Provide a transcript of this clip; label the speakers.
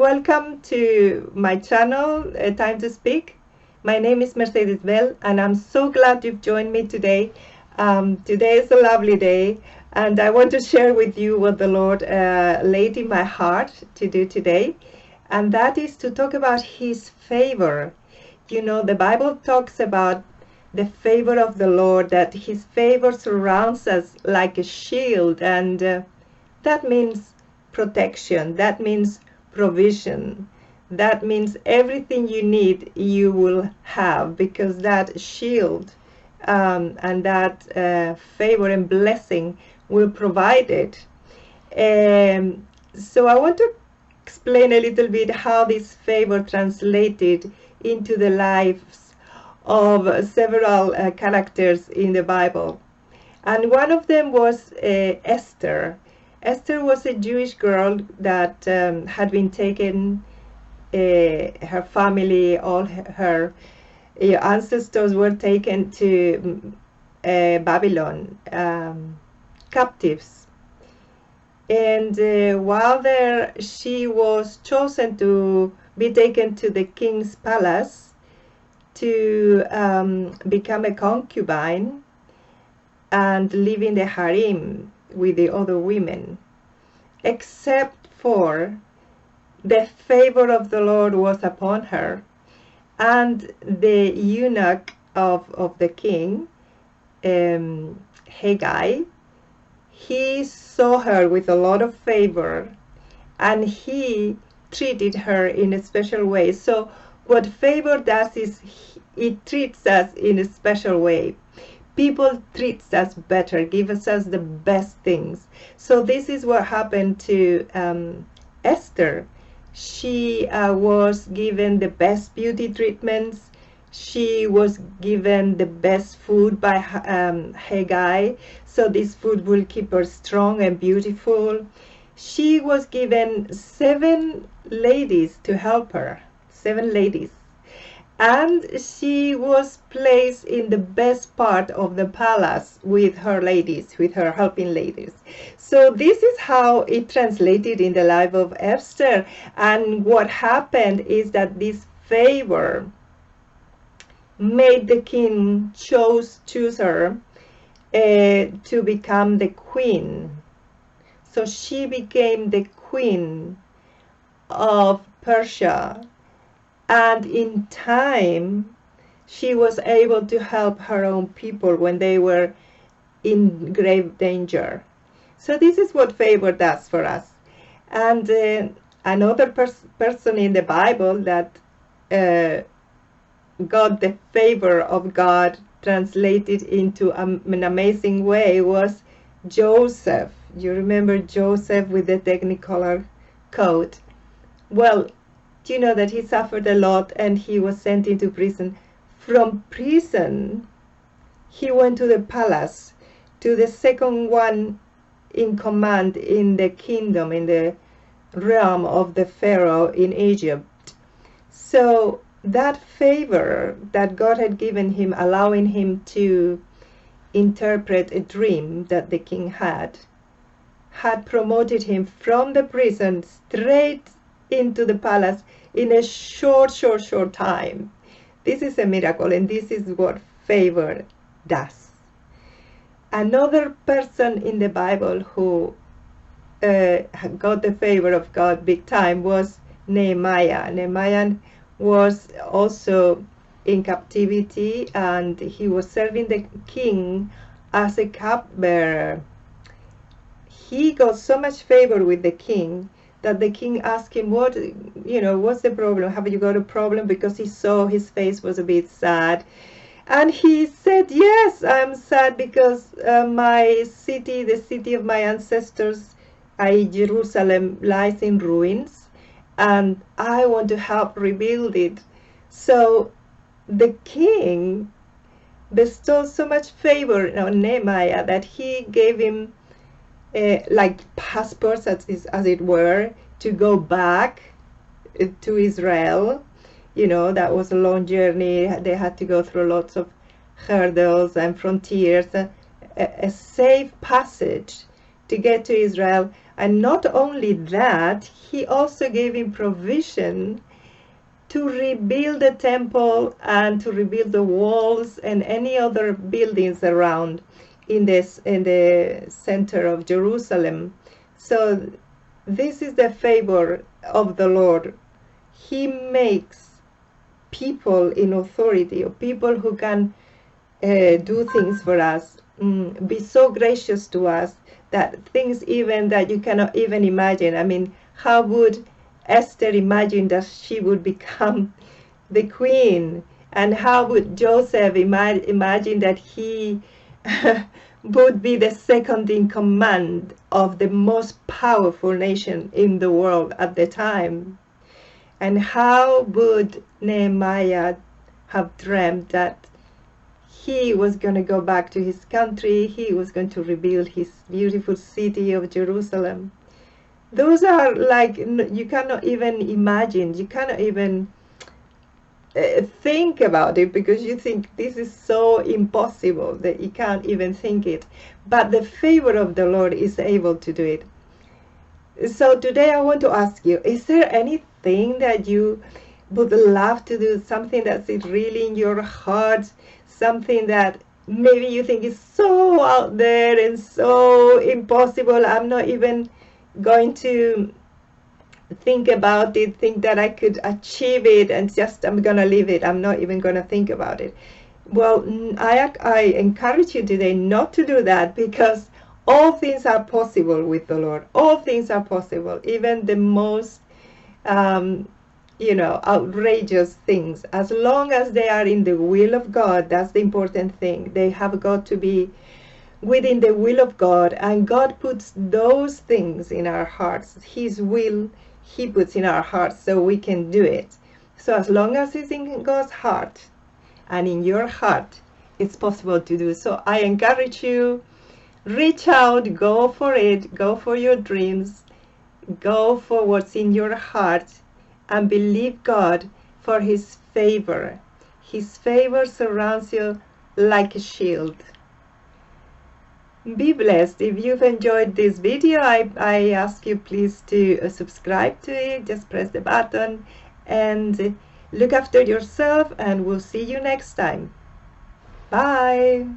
Speaker 1: welcome to my channel, Time to Speak. My name is Mercedes Bell, and I'm so glad you've joined me today. Today is a lovely day, and I want to share with you what the Lord laid in my heart to do today, and that is to talk about His favor. You know, the Bible talks about the favor of the Lord, that His favor surrounds us like a shield, and that means protection, that means provision, that means everything you need you will have, because that shield and that favor and blessing will provide it. So I want to explain a little bit how this favor translated into the lives of several characters in the Bible. And one of them was Esther. Esther was a Jewish girl that had been taken, her family, all her ancestors were taken to Babylon, captives. And while there, she was chosen to be taken to the king's palace to become a concubine and live in the harem with the other women, except for the favor of the Lord was upon her, and the eunuch of the king, Haggai, he saw her with a lot of favor, and he treated her in a special way. So what favor does is it treats us in a special way. People treat us better, give us the best things. So this is what happened to Esther. She was given the best beauty treatments. She was given the best food by Haggai. So this food will keep her strong and beautiful. She was given 7 ladies to help her, 7 ladies. And she was placed in the best part of the palace with her ladies, with her helping ladies. So this is how it translated in the life of Esther. And what happened is that this favor made the king choose her to become the queen. So she became the queen of Persia. And in time, she was able to help her own people when they were in grave danger. So this is what favor does for us. And another person in the Bible that got the favor of God translated into an amazing way was Joseph. You remember Joseph with the Technicolor coat? Well, you know that he suffered a lot and he was sent into prison. From prison, he went to the palace, to the second one in command in the kingdom, in the realm of the Pharaoh in Egypt. So that favor that God had given him, allowing him to interpret a dream that the king had promoted him from the prison straight into the palace in a short time. This is a miracle, and this is what favor does. Another person in the Bible who got the favor of God big time was Nehemiah. Nehemiah was also in captivity, and he was serving the king as a cupbearer. He got so much favor with the king that the king asked him, what's the problem? Have you got a problem? Because he saw his face was a bit sad. And he said, yes, I'm sad because my city, the city of my ancestors, Jerusalem, lies in ruins, and I want to help rebuild it. So the king bestowed so much favor on Nehemiah that he gave him like passports, as it were, to go back to Israel. You know, that was a long journey. They had to go through lots of hurdles and frontiers. A safe passage to get to Israel. And not only that, he also gave him provision to rebuild the temple and to rebuild the walls and any other buildings around in the center of Jerusalem. So this is the favor of the Lord. He makes people in authority, or people who can do things for us, be so gracious to us, that things even that you cannot even imagine. I mean, how would Esther imagine that she would become the queen? And how would Joseph imagine that he would be the second in command of the most powerful nation in the world at the time? And how would Nehemiah have dreamt that he was going to go back to his country, he was going to rebuild his beautiful city of Jerusalem? Those are like, you cannot even imagine, you cannot even think about it, because you think this is so impossible that you can't even think it. But the favor of the Lord is able to do it. So today I want to ask you, is there anything that you would love to do, something that's really in your heart, something that maybe you think is so out there and so impossible, I'm not even going to think about it, think that I could achieve it, and just I'm gonna leave it, I'm not even gonna think about it? Well, I encourage you today not to do that, because all things are possible with the Lord. All things are possible, even the most outrageous things, as long as they are in the will of God. That's the important thing. They have got to be within the will of God, and God puts those things in our hearts. His will he puts in our hearts so we can do it. So as long as it's in God's heart and in your heart, it's possible to do. So I encourage you, reach out, go for it, go for your dreams, go for what's in your heart, and believe God for his favor. His favor surrounds you like a shield. Be blessed. If you've enjoyed this video, I ask you please to subscribe to it. Just press the button and look after yourself, and we'll see you next time. Bye.